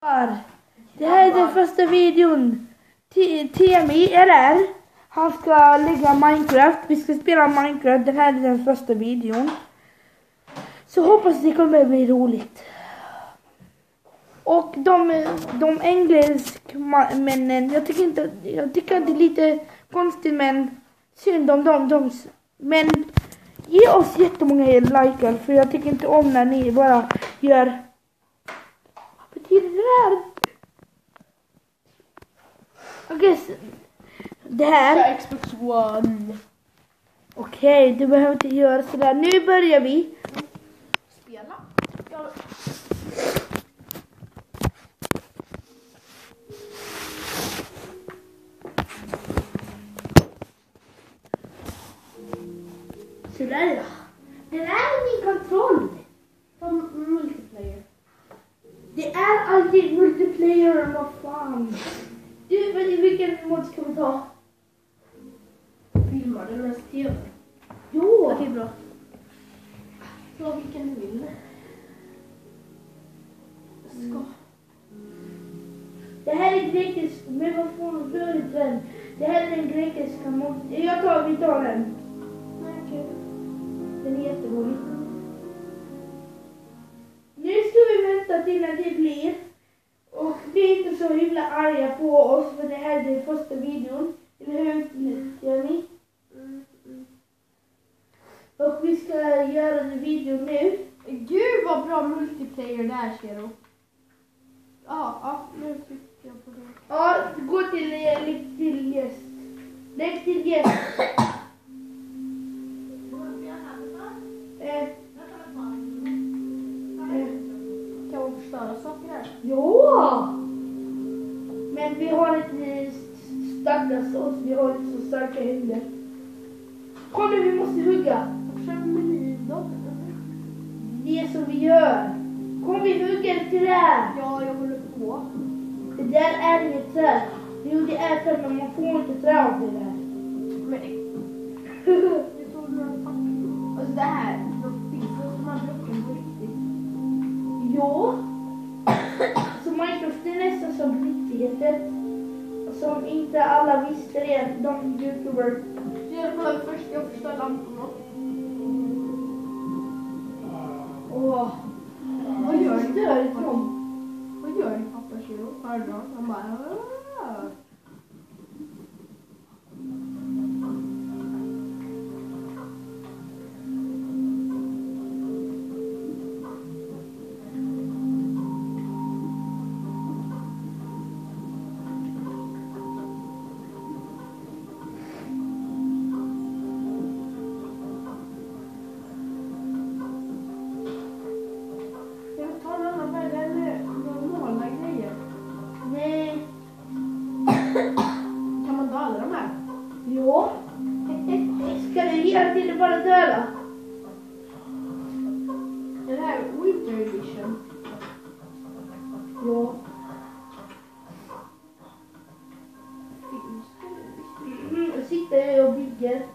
Det här är den första videon. Temi är där. Han ska lägga Minecraft. Vi ska spela Minecraft. Det här är den första videon. Så hoppas det kommer bli roligt. Och de engelskmännen, jag tycker att det är lite konstigt, men synd om dem. Men ge oss jättemånga likar, för jag tycker inte om när ni bara gör. Vad betyder det här? Okej, det här. Xbox One. Okej, du behöver inte göra sådär. Nu börjar vi. Spela. Sådär ja. Det där är min kontroll. Som multiplayer. Det är alltid multiplayer, vad fan. Du, vilken mod ska vi ta? Filmar den mest tv. Jo. Okej, bra. Ta vilken du vill. Ska. Det här är grekisk, men vad fan rör inte den? Det här är den grekiska mod. Vi tar den. Okej. Den är jätterolig. Nu ska vi vänta till när det blir. Och vi är inte så himla arga på oss, för det här är den första videon. Eller hur? Jenny? Och vi ska göra en video nu. Gud vad bra multiplayer där, Kero. Ja, nu tycker jag på det. Ja, gå till gäst. Lägg till gäst. Kan man förstöra saker här? Ja! Men vi har inte stackars oss, vi har inte så starka händer. Kom nu, vi måste hugga. Jag försöker med liv då. Det som vi gör. Kom, vi hugger ett träd. Ja, jag håller på. Det där är inget träd. Jo, det är träd, men man får inte träd av det där. Men det tog några papper. Alltså det här, de finns de här blocken på riktigt. Jo. Så Minecraft är nästan som riktigheten. Som inte alla visste det, de YouTuber. Så jag kollar först, jag förstör lamporna. Åh. Vad gör ni? Stör inte dem? Vad gör ni, pappa Kiro? Hörde du? Han bara... Nej. Kan man döda de här? Jo. Ska du hela tiden bara döda? Det här är Winter Edition. Jo. Jag sitter och bygger.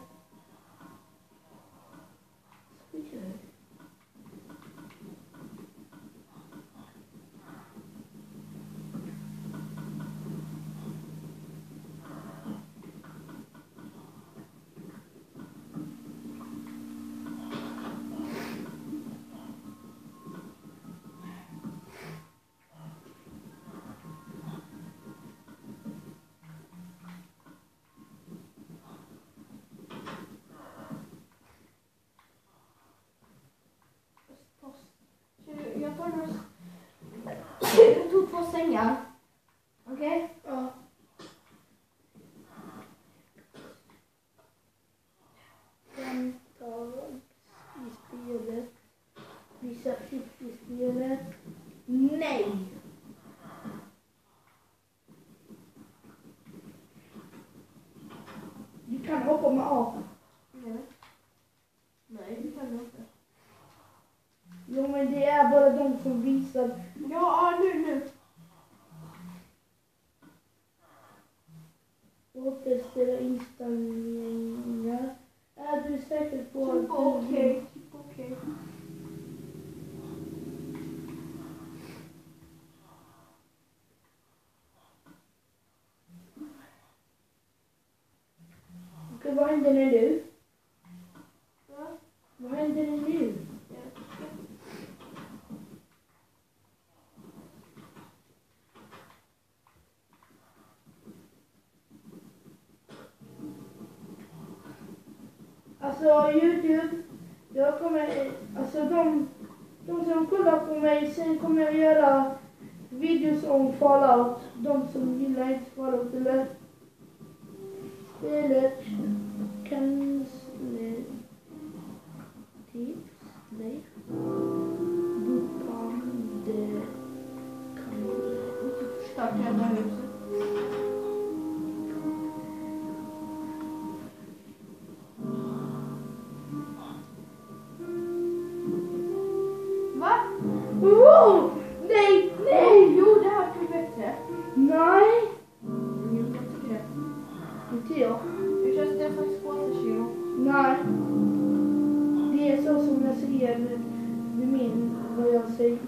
Jag tog 2 sängar. Okej? Ja. Vänta i spelet. Visa upp i spelet. Nej! Du kan hoppa med A. Nej, det kan jag inte. Jo, men det är bara de som visar. Ja, nu. händer nu? Va? Vad händer nu? Alltså YouTube, jag kommer, alltså de som kollar på mig, sen kommer jag göra videos om Fallout. De som gillar inte Fallout eller spelet kan tips, nej. Bokande kan Starta hela huset. Va? Oh! Nej, nej! Jo, det här blir bättre. Nej! Jo, jag tycker det. Inte jag. Det känns det faktiskt på sig, Kiro. Nej. Det är så som jag säger med min, vad jag säger.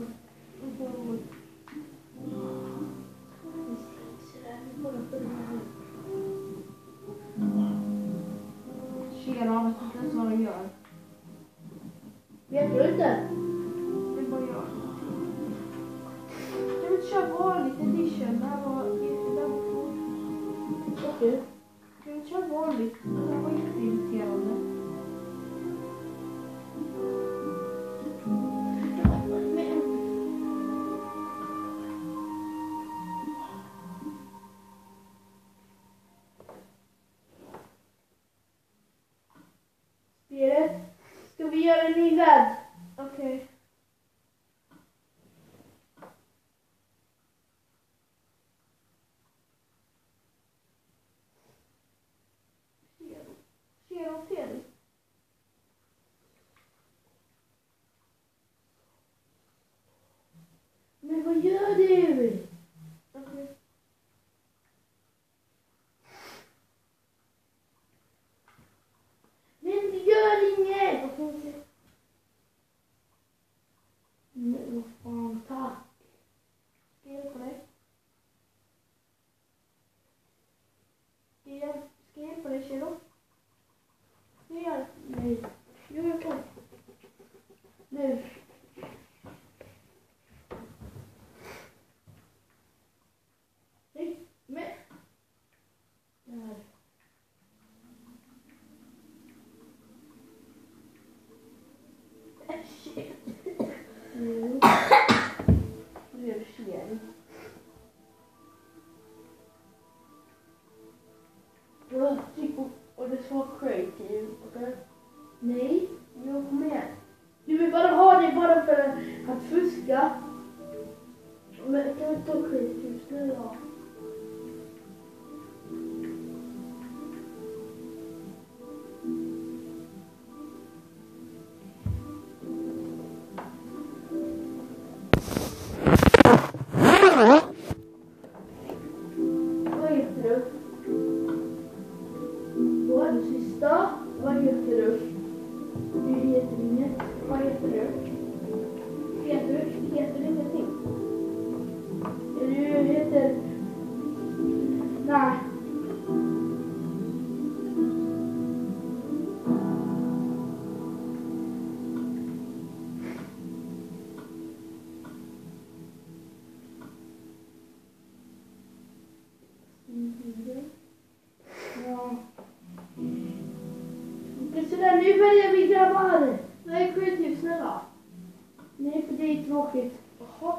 Kiro, jag vet inte ens vad de gör. Vet du inte? Det är bara jag. Jag vill köra vanligt edition. Det här var jättebra. Okej. Jag vill köra vanligt. Det här var jätteirriterande. Spelet. Ska vi göra en ny värld? Okej. Kiro, Felix. Men vad gör du? Okej. Men vi gör inget! Men vad fan, tack. Ska jag hjälpa dig? Ska jag hjälpa dig, Kiro? Nej. Jo, jag kan. Nu. Nej, men. Där. Nu. Nu är det Kiro. Jag tycker. Och det ska vara creative, okej? Nej. Jo, kom igen. Du vill bara ha det bara för att fuska. Men kan vi ta creative, snälla? Vad heter du? Vad är det sista? Vad heter du? Du heter inget. Vad heter du? Heter du ingenting? Du heter... Nej. Ja. Okej, sådär, nu börjar vi grabbar. Nej, creative, snälla. Nej, för det är tråkigt. Jaha.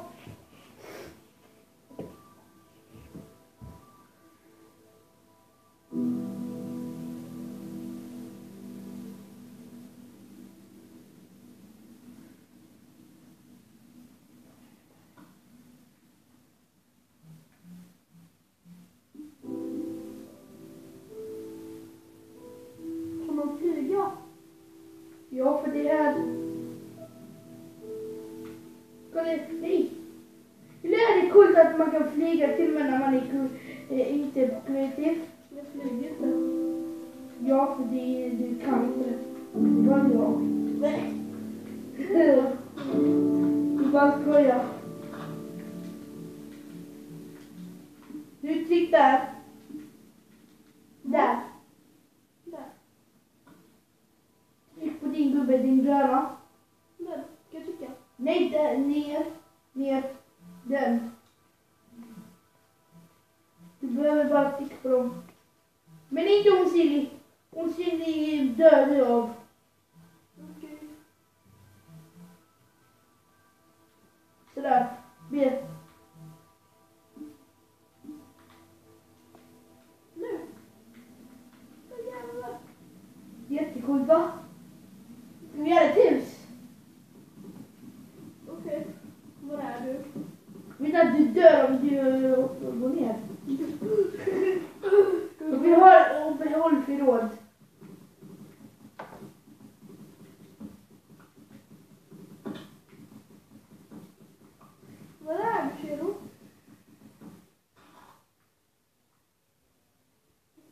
Kan man flyga? Ja, för det är... Kolla, nej. Eller är det coolt att man kan flyga till och med när man är inte kreativ? Jag flyger inte. Ja, för det, du kan inte. Det var jag. Nej. Du bara skojar. Du tryck där. Där. Där. gröna. Den, ska jag trycka? Nej, där, ner. Den. Du behöver bara klicka på dem. Men inte hon Silly. Hon Silly dör nu av. Okej. Sådär. B. Nu. Vad jävlar. Jättecoolt va? Ska vi göra ett hus? Okej. Var är du? Vet att du dör om du går ner. Vi har behåll förråd. Var är du, Kero?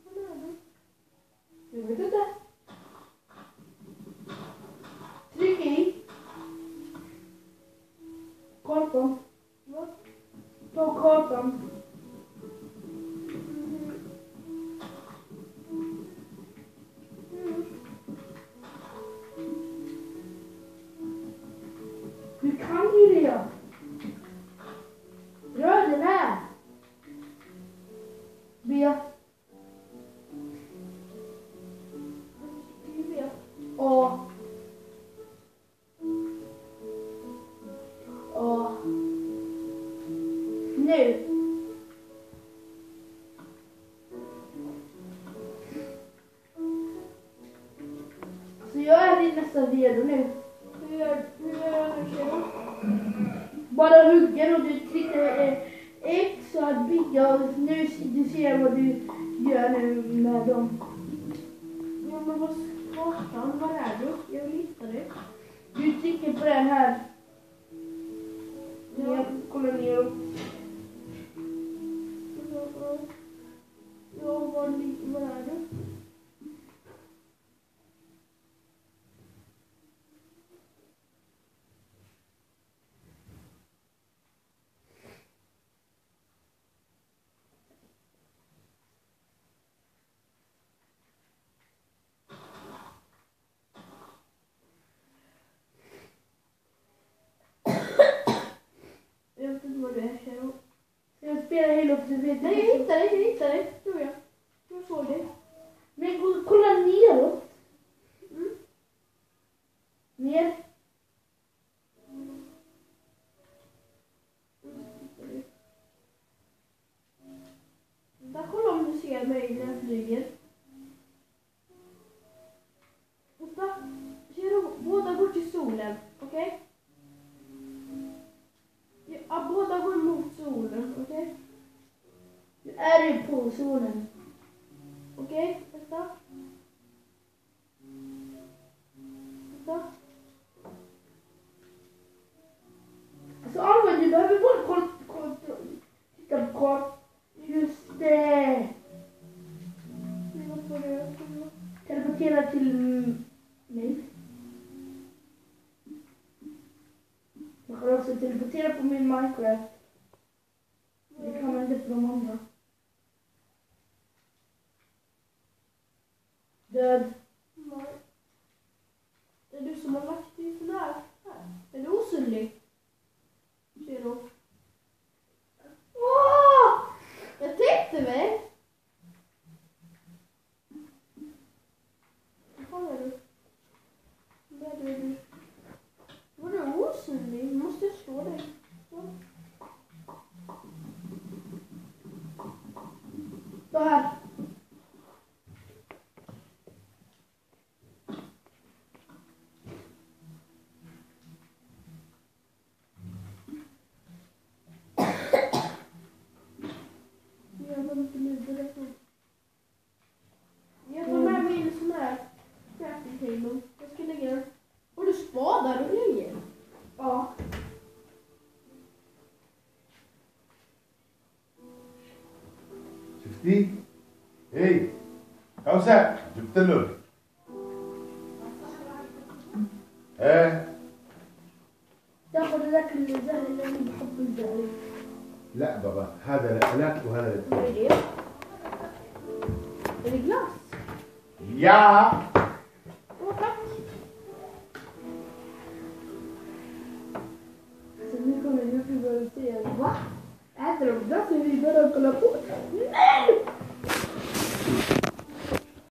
Var är du? Jag vet inte. Tryck i. Kartan. Vad? Ta kartan. Du kan ju det. Rör den här. B. Skriv A. A. Nu. Så jag är nästan redo nu. Hur gör du, Kero? Bara hugger och du trycker X och att bygga och nu du ser vad du gör nu med dem. Ja, men vad kartan? Var är du? Jag vill hitta dig. Du trycker på den här. Ja. Kolla ner. Ja, var är du? Jag vet inte vad du är, Kero. Jag spelar Halo för du vet. Nej, jag hittar dig. Tror jag. Jag såg dig. Men kolla neråt. Mm. Ner. Där, kolla om du ser mig när jag flyger. Vänta. Kero, båda går till solen, okej? Ja, båda går mot solen, okej? Du är ju på solen. Okej, vänta. Vänta. Alltså Alva, du behöver bara titta på kort. Just det. Vad får du? Teleportera till mig. Jag kan också teleportera på min Minecraft. Det kan man inte på de andra. Död. Nej. Det är du som har lagt dig sån här. Är du osynlig? Kero. Åh! Jag tänkte mig. Var är du? Där är du. Var du osynlig? Måste jag slå dig? Så. Så här. Jag var inte nu direkt. Jag tar med min sån här crafting table. Jag ska lägga den. Och du spadar och grejer. Ja. شفتيه؟ ايه اوسع جبت له ايه تاخذ ذاك الزهر اللي انا بحب الزهر. لا بابا هذا لك وهذا لك Vad är det? Är det glass? يا Åh, tack. kommer YouTubare och säger va? Äter de glass och vi börjar kolla på? Nej!